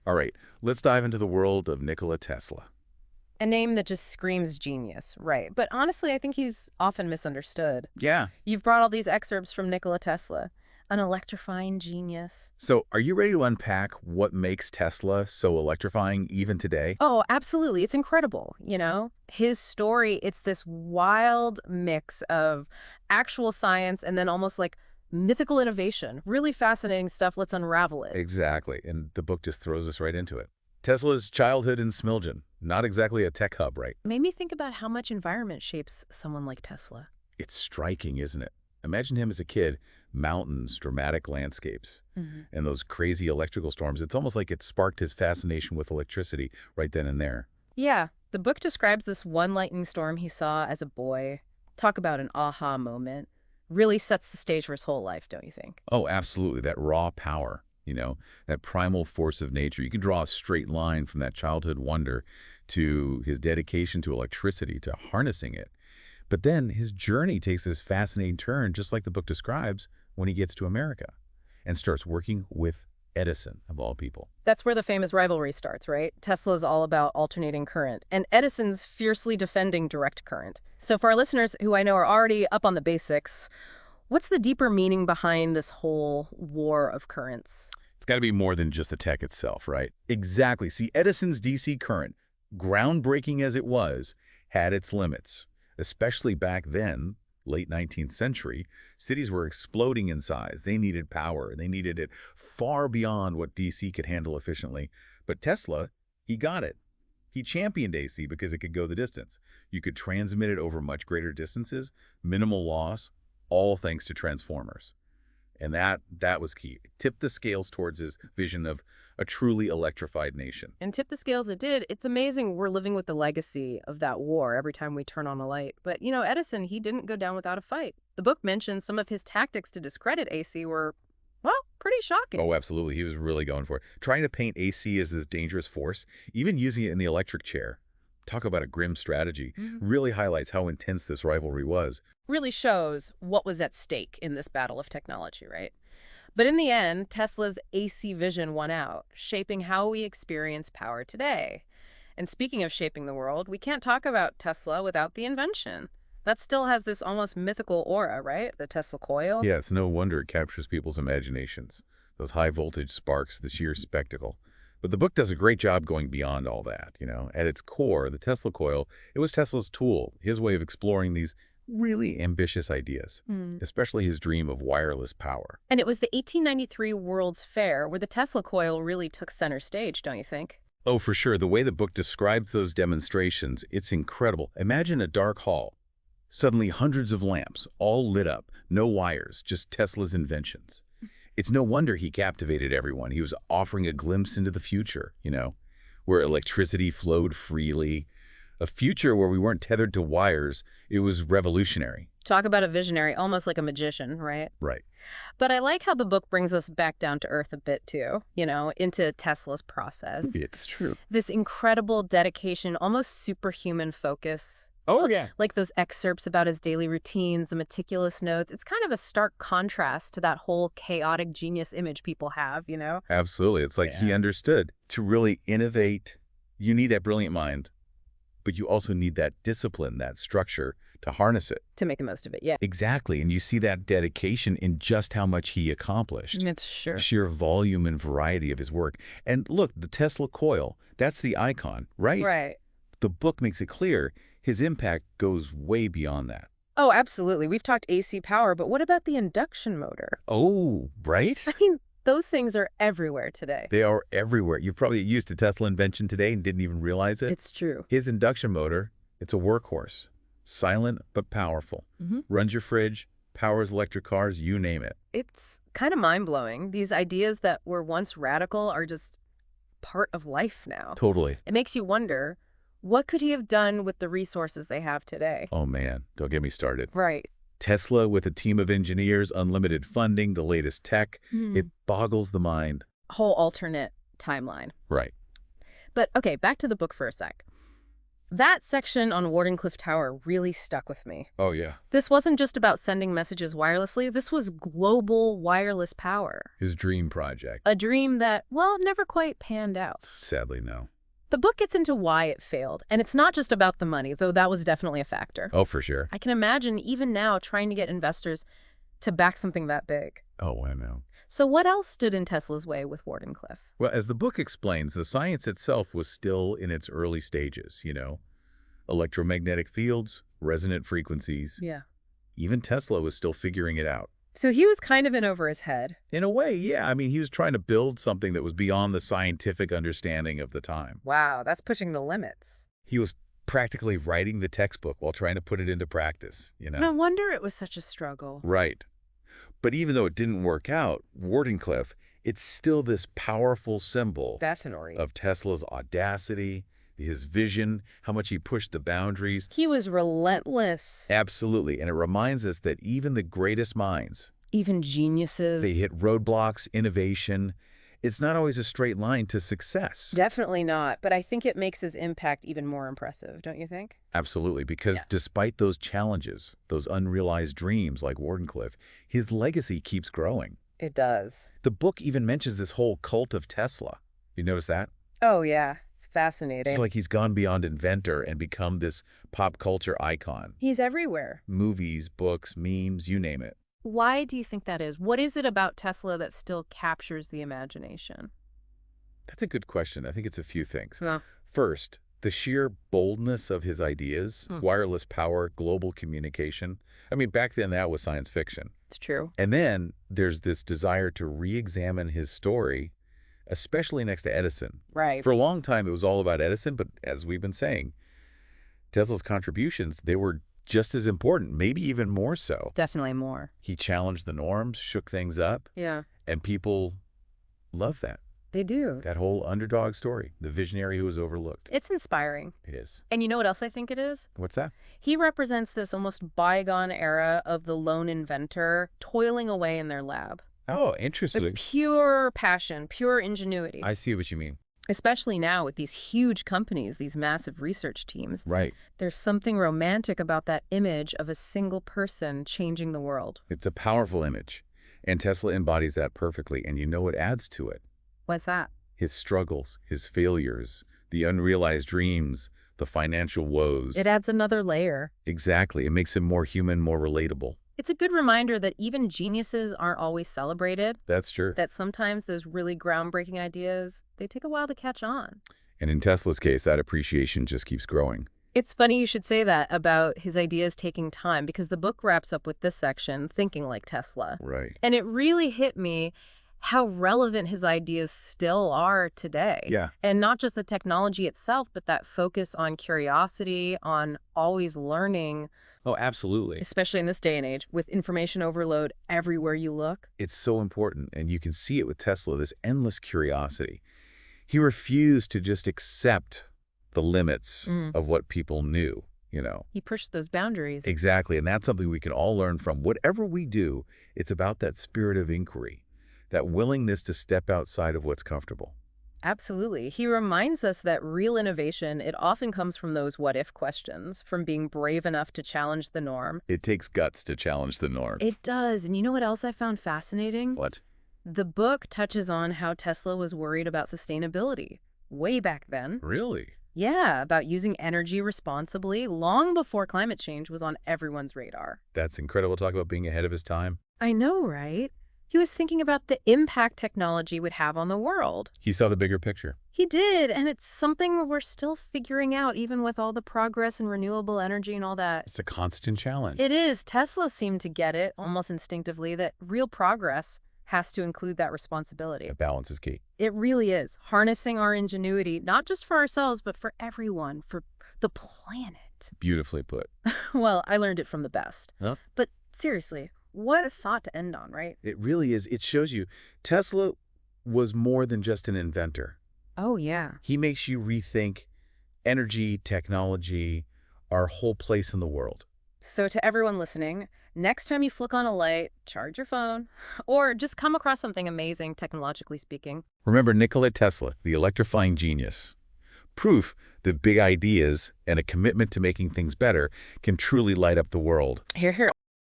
All right, let's dive into the world of Nikola Tesla. A name that just screams genius, right? But honestly, I think he's often misunderstood. Yeah. You've brought all these excerpts from Nikola Tesla, an electrifying genius. So, are you ready to unpack what makes Tesla so electrifying even today? Oh, absolutely. It's incredible, you know? His story, it's this wild mix of actual science and then almost like mythical innovation. Really fascinating stuff. Let's unravel it. Exactly, and the book just throws us right into it. Tesla's childhood in Smiljan, not exactly a tech hub, right? Made me think about how much environment shapes someone like Tesla. It's striking, isn't it? Imagine him as a kid, mountains, dramatic landscapes, and those crazy electrical storms. It's almost like it sparked his fascination with electricity right then and there. Yeah, the book describes this one lightning storm he saw as a boy. Talk about an aha moment. Really sets the stage for his whole life, don't you think? Oh, absolutely. That raw power, that primal force of nature. You can draw a straight line from that childhood wonder to his dedication to electricity, to harnessing it. But then his journey takes this fascinating turn, just like the book describes, when he gets to America and starts working with Edison, of all people. That's where the famous rivalry starts, right? Tesla's all about alternating current, and Edison's fiercely defending direct current. So for our listeners who I know are already up on the basics, what's the deeper meaning behind this whole war of currents? It's got to be more than just the tech itself, right? Exactly. See, Edison's DC current, groundbreaking as it was, had its limits. Especially back then, late 19th century, cities were exploding in size. They needed power. They needed it far beyond what DC could handle efficiently. But Tesla, he got it. He championed AC because it could go the distance. You could transmit it over much greater distances, minimal loss, all thanks to transformers. And that was key. It tipped the scales towards his vision of a truly electrified nation. And tip the scales it did. It's amazing we're living with the legacy of that war every time we turn on a light. But, you know, Edison, he didn't go down without a fight. The book mentions some of his tactics to discredit AC were, well, pretty shocking. Oh, absolutely. He was really going for it. Trying to paint AC as this dangerous force, even using it in the electric chair. Talk about a grim strategy. Really highlights how intense this rivalry was. Really shows what was at stake in this battle of technology, right? But in the end, Tesla's AC vision won out, shaping how we experience power today. And speaking of shaping the world, we can't talk about Tesla without the invention. That still has this almost mythical aura, right? The Tesla coil. Yeah, it's no wonder it captures people's imaginations. Those high-voltage sparks, the sheer spectacle. But the book does a great job going beyond all that. At its core, the Tesla coil, it was Tesla's tool, his way of exploring these really ambitious ideas, especially his dream of wireless power. And it was the 1893 World's Fair where the Tesla coil really took center stage, don't you think? Oh, for sure. The way the book describes those demonstrations, it's incredible. Imagine a dark hall. Suddenly hundreds of lamps, all lit up, no wires, just Tesla's inventions. It's no wonder he captivated everyone. He was offering a glimpse into the future, where electricity flowed freely. A future where we weren't tethered to wires. It was revolutionary. Talk about a visionary, almost like a magician, right? Right. But I like how the book brings us back down to earth a bit too, into Tesla's process. It's true. This incredible dedication, almost superhuman focus. Oh, yeah. Like those excerpts about his daily routines, the meticulous notes. It's kind of a stark contrast to that whole chaotic genius image people have. Absolutely. It's like he understood to really innovate. You need that brilliant mind, but you also need that discipline, that structure to harness it. To make the most of it, yeah. Exactly. And you see that dedication in just how much he accomplished. It's sure. Sheer volume and variety of his work. And look, the Tesla coil, that's the icon, right? Right. The book makes it clear his impact goes way beyond that. Oh, absolutely. We've talked AC power, but what about the induction motor? Oh, right? I mean, those things are everywhere today. They are everywhere. You've probably used a Tesla invention today and didn't even realize it. It's true. His induction motor, it's a workhorse. Silent but powerful. Runs your fridge, powers electric cars, you name it. It's kind of mind-blowing. These ideas that were once radical are just part of life now. Totally. It makes you wonder, what could he have done with the resources they have today? Oh, man. Don't get me started. Right. Tesla with a team of engineers, unlimited funding, the latest tech. It boggles the mind. Whole alternate timeline. Right. But okay, back to the book for a sec. That section on Wardenclyffe Tower really stuck with me. Oh, yeah. This wasn't just about sending messages wirelessly. This was global wireless power. His dream project. A dream that, well, never quite panned out. Sadly, no. The book gets into why it failed, and it's not just about the money, though that was definitely a factor. Oh, for sure. I can imagine even now trying to get investors to back something that big. Oh, I know. So what else stood in Tesla's way with Wardenclyffe? Well, as the book explains, the science itself was still in its early stages, electromagnetic fields, resonant frequencies. Yeah. Even Tesla was still figuring it out. So he was kind of in over his head. In a way, yeah. I mean, he was trying to build something that was beyond the scientific understanding of the time. Wow, that's pushing the limits. He was practically writing the textbook while trying to put it into practice, No wonder it was such a struggle. Right. But even though it didn't work out, Wardenclyffe, it's still this powerful symbol Definitely. of Tesla's audacity, his vision, how much he pushed the boundaries. He was relentless. Absolutely. And it reminds us that even the greatest minds, Even geniuses. they hit roadblocks, innovation. It's not always a straight line to success. Definitely not, but I think it makes his impact even more impressive, don't you think? Absolutely, because despite those challenges, those unrealized dreams like Wardenclyffe, his legacy keeps growing. It does. The book even mentions this whole cult of Tesla. You notice that? Oh, yeah. It's fascinating. It's like he's gone beyond inventor and become this pop culture icon. He's everywhere. Movies, books, memes, you name it. Why do you think that is? What is it about Tesla that still captures the imagination? That's a good question. I think it's a few things. Yeah. First, the sheer boldness of his ideas, wireless power, global communication. I mean, back then that was science fiction. It's true. And then there's this desire to re-examine his story, especially next to Edison. Right. For a long time, it was all about Edison, but as we've been saying, Tesla's contributions, they were just as important, maybe even more so. Definitely more. He challenged the norms, shook things up, Yeah. and people love that. They do. That whole underdog story, the visionary who was overlooked. It's inspiring. It is. And you know what else I think it is? What's that? He represents this almost bygone era of the lone inventor toiling away in their lab. Oh, The interesting. pure passion, pure ingenuity. I see what you mean. Especially now with these huge companies, these massive research teams. Right. There's something romantic about that image of a single person changing the world. It's a powerful image, and Tesla embodies that perfectly, and you know what adds to it? What's that? His struggles, his failures, the unrealized dreams, the financial woes. It adds another layer. Exactly. It makes him more human, more relatable. It's a good reminder that even geniuses aren't always celebrated, That's true. that sometimes those really groundbreaking ideas, they take a while to catch on. And in Tesla's case, that appreciation just keeps growing. It's funny you should say that about his ideas taking time, because the book wraps up with this section, Thinking Like Tesla. Right. And it really hit me how relevant his ideas still are today. Yeah. And not just the technology itself, but that focus on curiosity, on always learning, Oh, absolutely. especially in this day and age, with information overload everywhere you look. It's so important, and you can see it with Tesla, this endless curiosity. He refused to just accept the limits of what people knew, He pushed those boundaries. Exactly, and that's something we can all learn from. Whatever we do, it's about that spirit of inquiry, that willingness to step outside of what's comfortable. Absolutely. He reminds us that real innovation, it often comes from those what-if questions, from being brave enough to challenge the norm. It takes guts to challenge the norm. It does. And you know what else I found fascinating? What? The book touches on how Tesla was worried about sustainability way back then. Really? Yeah, about using energy responsibly long before climate change was on everyone's radar. That's incredible. Talk about being ahead of his time. I know, right? He was thinking about the impact technology would have on the world. He saw the bigger picture. He did, and it's something we're still figuring out, even with all the progress in renewable energy and all that. It's a constant challenge. It is. Tesla seemed to get it, almost instinctively, that real progress has to include that responsibility. A balance is key. It really is. Harnessing our ingenuity, not just for ourselves, but for everyone, for the planet. Beautifully put. Well, I learned it from the best. Huh? But seriously, what a thought to end on, right? It really is. It shows you Tesla was more than just an inventor. Oh, yeah. He makes you rethink energy, technology, our whole place in the world. So to everyone listening, next time you flick on a light, charge your phone, or just come across something amazing, technologically speaking. Remember Nikola Tesla, the electrifying genius. Proof that big ideas and a commitment to making things better can truly light up the world. Here, here.